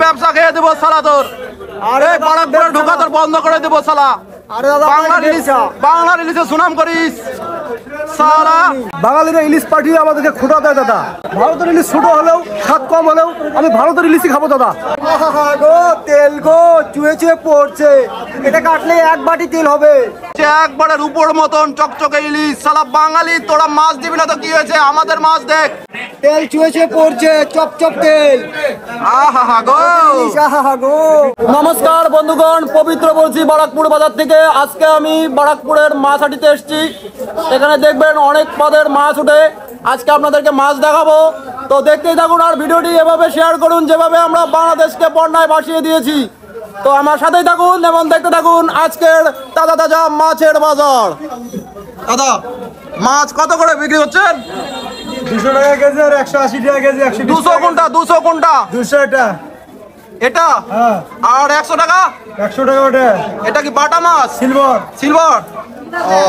ব্যবসা খেয়ে দেবো সালা তোর। আরে বারাকপুরে ঢোকা তোর বন্ধ করে দেবো সালা। বাংলার ইলিশে সুনাম করিস সালা। বাঙালিরা ইলিশ পাঠিয়ে আমাদেরকে খোটা দেয় দাদা। ভারতের ইলিশ ছোট হলেও স্বাদ কম হলেও আমি ভারতের ইলিশই খাবো দাদা। গো তেল গো চুয়ে চুয়ে পড়ছে, এটা কাটলে এক বাটি তেল হবে। একবারে রূপোর মতন চকচকে ইলিশ সালা। বাঙালি তোরা মাছ দিবি না তো কি হয়েছে, আমাদের মাছ দেখ। তেল চুয়ে চুয়ে পড়ছে, চপ চপ তেল। আহা গো। গো নমস্কার বন্ধুগণ, পবিত্র বলছি বারাকপুর বাজার থেকে। আজকে আমি বারাকপুরের মাছ হাটিতে এসেছি। এখানে দেখবেন অনেক পদের মাছ উঠে। আজকে আপনাদেরকে মাছ দেখাবো, তো দেখতেই থাকুন আর ভিডিওটি এভাবে শেয়ার করুন যেভাবে আমরা বাংলাদেশকে বন্যায় ভাসিয়ে দিয়েছি। তো আমার সাথেই থাকুন এবং দেখতে থাকুন আজকের তাজা তাজা মাছের বাজার। দাদা মাছ কত করে বিক্রি হচ্ছেন? 200 টাকা কেজি আর 180 টাকা কেজি। 200 কোনটা? 200 কোনটা? 200 এটা। এটা? হ্যাঁ। আর 100 টাকা? 100 টাকা ওটা। এটা কি বাটা মাছ? সিলভার। সিলভার। ও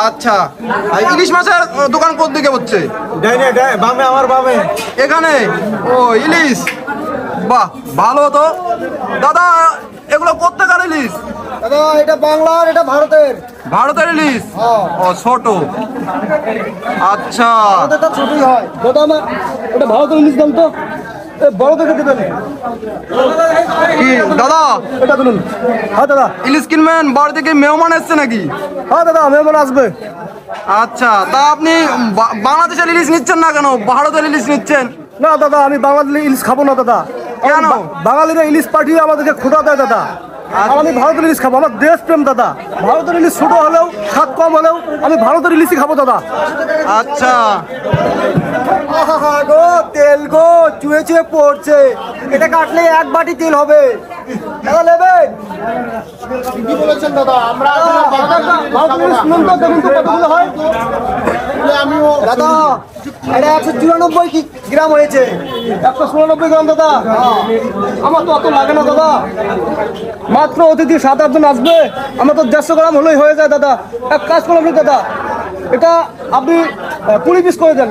আচ্ছা। আর ইলিশ মাছের দোকান কোন দিকে হচ্ছে? ডাইনে বামে, আমার বামে। এখানে? ও ইলিশ, বাহ ভালো তো। দাদা এগুলো কোত্থেকার ইলিশ? দাদা এটা বাংলার, এটা ভারতের। ভারতের ইলিশ? ও ছোট। আচ্ছা এটা ছোটই হয়। দাদা আমার এটা ভারতের ইলিশ দাম তো বড় দেখে দেবেন। কি দাদা এটা তুলুন। হ্যাঁ দাদা। ইলিশ কিনবেন? বাড়ি থেকে মেহমান এসছে নাকি? হ্যাঁ দাদা মেহমান আসবে। আচ্ছা তা আপনি বাংলাদেশের ইলিশ নিচ্ছেন না কেন, ভারতের ইলিশ নিচ্ছেন? না দাদা আমি বাংলাদেশের ইলিশ খাবো না দাদা। কেন? বাঙালিরা ইলিশ পাঠিয়ে আমাদেরকে খোটা দেয় দাদা। আর আমি ভারতের ইলিশ খাবো, আমার দেশ প্রেম দাদা। ভারতের ইলিশ ছোট হলেও স্বাদ কম হলেও আমি ভারতের ইলিশই খাবো দাদা। আচ্ছা গো তেল গো চুয়ে চুয়ে পড়ছে, এটা কাটলে এক বাটি তেল হবে। দাদা নেবেন? কি বলেছেন দাদা? আমরা ভারতের ইলিশ শুনুন তো, দেখুন তো কতগুলো হয়। দাদা এটা 194 গ্রাম হয়েছে। 196 গ্রাম দাদা। আমার তো অত লাগে না দাদা, মাত্র অতিথি 7-8 জন আসবে, আমার তো 150 গ্রাম হলেই হয়ে যায় দাদা। এক কাজ করুন দাদা, এটা আপনি 20 পিস করে দেন।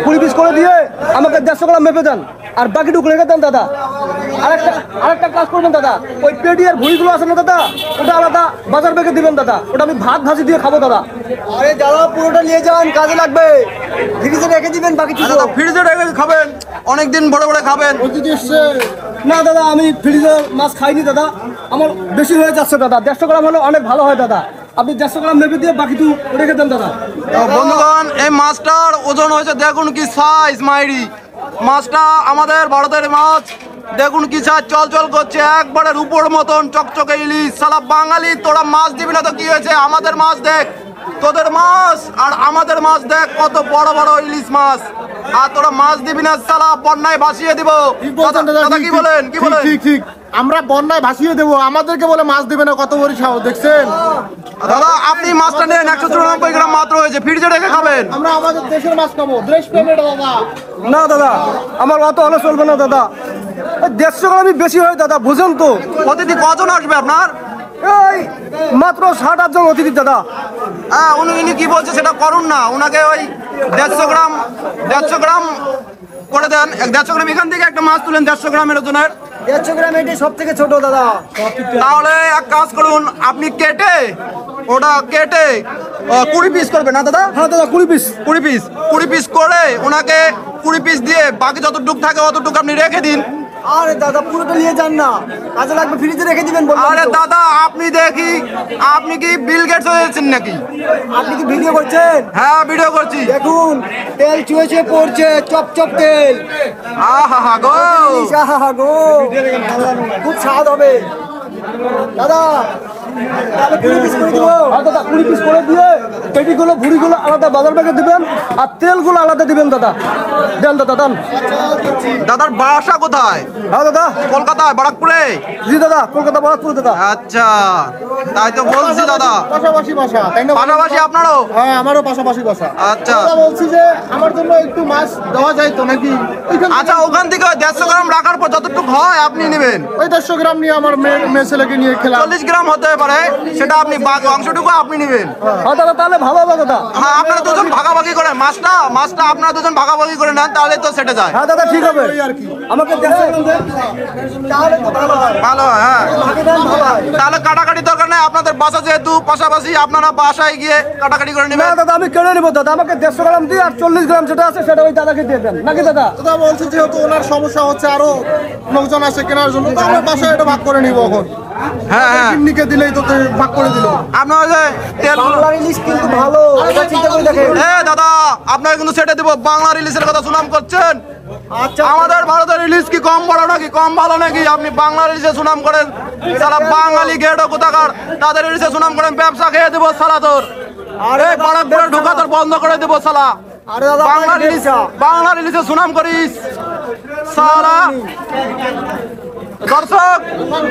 20 পিস করে দিয়ে আমাকে 150 গ্রাম মেপে দেন আর বাকিটুকু রেখে দেন দাদা। আরেকটা কাজ করবেন দাদা, ওই পেটি আর ভুঁড়িগুলো আছে না দাদা, ওটা আলাদা বাজার বেগে দিবেন দাদা। ওটা আমি ভাত ভাজি দিয়ে খাবো দাদা। আরে দাদা পুরোটা নিয়ে যান, কাজে লাগবে। ফ্রিজে রেখে দিবেন বাকি কিছু। দাদা ফ্রিজে রেখে খাবেন, অনেকদিন ভরে ভরে খাবেন। না দাদা আমি ফ্রিজের মাছ খাইনি দাদা, আমার বেশি হয়ে যাচ্ছে দাদা। 150 গ্রাম হলে অনেক ভালো হয় দাদা। আপনি 150 গ্রাম মেপে দিয়ে বাকিটু রেখে দেন দাদা। বন্ধুগণ এই মাছটার ওজন হয়েছে দেখুন কি সাইজ মাইরি। মাছটা আমাদের ভারতের মাছ, দেখুন কি সাইজ, চল চল করছে, একবারে রূপোর মতন চকচকে ইলিশ সালা। বাঙালি তোরা মাছ দিবি না তো কি হয়েছে, আমাদের মাছ দেখ। তোদের মাছ আর আমাদের মাছ দেখ, কত বড় বড় ইলিশ মাছ। আর তোরা মাছ দিবি না সালা, বন্যায় ভাসিয়ে দিব। দাদা কি বলেন? কি বলেন? ঠিক আমরা বন্যায় ভাসিয়ে দেবো, আমাদেরকে বলে মাছ দেবে না, কত বড় সাহস দেখছেন? দাদা আপনি মাছটা নেন, 194 গ্রাম মাত্র হয়েছে, ফ্রিজে রেখে খাবেন। আমরা আমাদের দেশের মাছ খাবো, দেশ প্রেমের দাদা। না দাদা আমার অত হলে চলবে না দাদা, 150 গ্রামই বেশি হয় দাদা, বুঝেন তো। অতিথি কজন আসবে আপনার? এই মাত্র 7-8 জন অতিথি দাদা। হ্যাঁ উনি কি বলছে সেটা করুন না, উনাকে ওই 150 গ্রাম করে দেন। 150 গ্রাম এখান থেকে একটা মাছ তুলেন 150 গ্রামের ওজনের। 150 গ্রাম এটাই সব থেকে ছোট দাদা। তাহলে এক কাজ করুন, আপনি কেটে 20 পিস করবেন না দাদা? হ্যাঁ দাদা 20 পিস করে ওনাকে 20 পিস দিয়ে বাকি যতটুক থাকে অতটুকু আপনি রেখে দিন। আরে দাদা পুরোটা নিয়ে যান না, কাজে লাগবে, ফ্রিজে রেখে দিবেন। আরে দাদা আপনি কি বিল গেটস হয়েছেন নাকি? আপনি কি ভিডিও করছেন? হ্যাঁ ভিডিও করছি। দেখুন তেল চুয়ে চুয়ে পড়ছে, চপ চপ তেল। আহা গো, গো খুব স্বাদ হবে দাদা। তাহলে 20 পিস করে দিব। আর দাদা 20 পিস করে দিয়ে পেটিগুলো ভুড়িগুলো আলাদা বাজার ব্যাগে দিবেন আর তেলগুলো আলাদা দিবেন দাদা। দেন দাদা দেন। দাদার বাসা কোথায়? হ্যাঁ দাদা কলকাতায়, বারাকপুরে? জি দাদা কলকাতা বারাকপুর দাদা। আচ্ছা তাই তো বলছি দাদা। পাশাপাশি বাসা, তাই না? পাশাপাশি আপনারও? হ্যাঁ আমারও পাশাপাশি বাসা। আচ্ছা দাদা বলছি যে আমার জন্য একটু মাছ দেওয়া যায় তো নাকি? আচ্ছা ওখান থেকে 150 গ্রাম রাখার পর যতটুকু হয় আপনি নেবেন। ওই 150 গ্রাম নিয়ে আমার মেয়ে ছেলেকে নিয়ে খেলা। 40 গ্রাম হতে পারে, সেটা আপনি অংশটুকু আপনি নেবেন। হ্যাঁ দাদা তাহলে ভালো হবে দাদা। হ্যাঁ আপনারা দুজন ভাগাভাগি করেন মাছটা আপনারা দুজন ভাগাভাগি করে নেন তাহলে তো সেটে যায়। হ্যাঁ দাদা ঠিক হবে, আমাকে 150 গ্রাম দেন তাহলে তো ভালো হয়। ভালো হয়, হ্যাঁ ভাগে দেন ভালো হয়। তাহলে কাটাকাটি দরকার নেই, আপনাদের বাসা যেহেতু পাশাপাশি আপনারা বাসায় গিয়ে কাটাকাটি করে না নেবেন। দাদা আমি কেড়ে নেবো দাদা, আমাকে 150 গ্রাম দিয়ে আর 40 গ্রাম যেটা আছে সেটা ওই দাদাকে দিয়ে দেন নাকি দাদা? দাদা বলছে যেহেতু ওনার সমস্যা হচ্ছে আরো লোকজন আসে কেনার জন্য, তো আমরা বাসায় এটা ভাগ করে নিবো এখন। হ্যাঁ হ্যাঁ কিন্নিকে দিলেই তো ভাগ করে দিল। আপনার ওই যে তেল বাংলার ইলিশ কিন্তু ভালো, এটা চিন্তা করে দেখেন। দাদা আপনাকে কিন্তু সেটা দিব, বাংলা ইলিশের কথা সুনাম করছেন। আচ্ছা আমাদের ভারতের ইলিশ কি কম বড় নাকি কম ভালো নাকি? আপনি বাংলার ইলিশে সুনাম করেন, সারা বাঙালি গেটো কোথাকার তাদের ইলিশে সুনাম করেন, ব্যবসা খেয়ে দেবো সালা তোর। আরে বারাকপুরে ঢোকা তোর বন্ধ করে দেবো সালা। আরে দাদা বাংলার ইলিশে সুনাম করিস সালা। দর্শক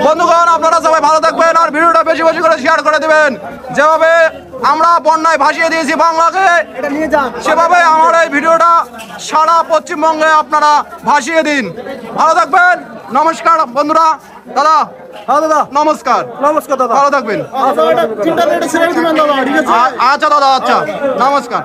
বন্ধুগণ আপনারা সবাই ভালো থাকবেন আর ভিডিওটা বেশি বেশি করে শেয়ার করে দিবেন। যেভাবে আমরা বন্যায় ভাসিয়ে দিয়েছি বাংলাকে, এটা নিয়ে যান। সেভাবে আমার এই ভিডিওটা সারা পশ্চিমবঙ্গে আপনারা ভাসিয়ে দিন। ভালো থাকবেন, নমস্কার বন্ধুরা। দাদা হ্যাঁ দাদা নমস্কার, নমস্কার দাদা। ভালো থাকবেন। তিনটা রেটে ছেড়ে দিবেন দাদা, ঠিক আছে? আচ্ছা দাদা, আচ্ছা নমস্কার।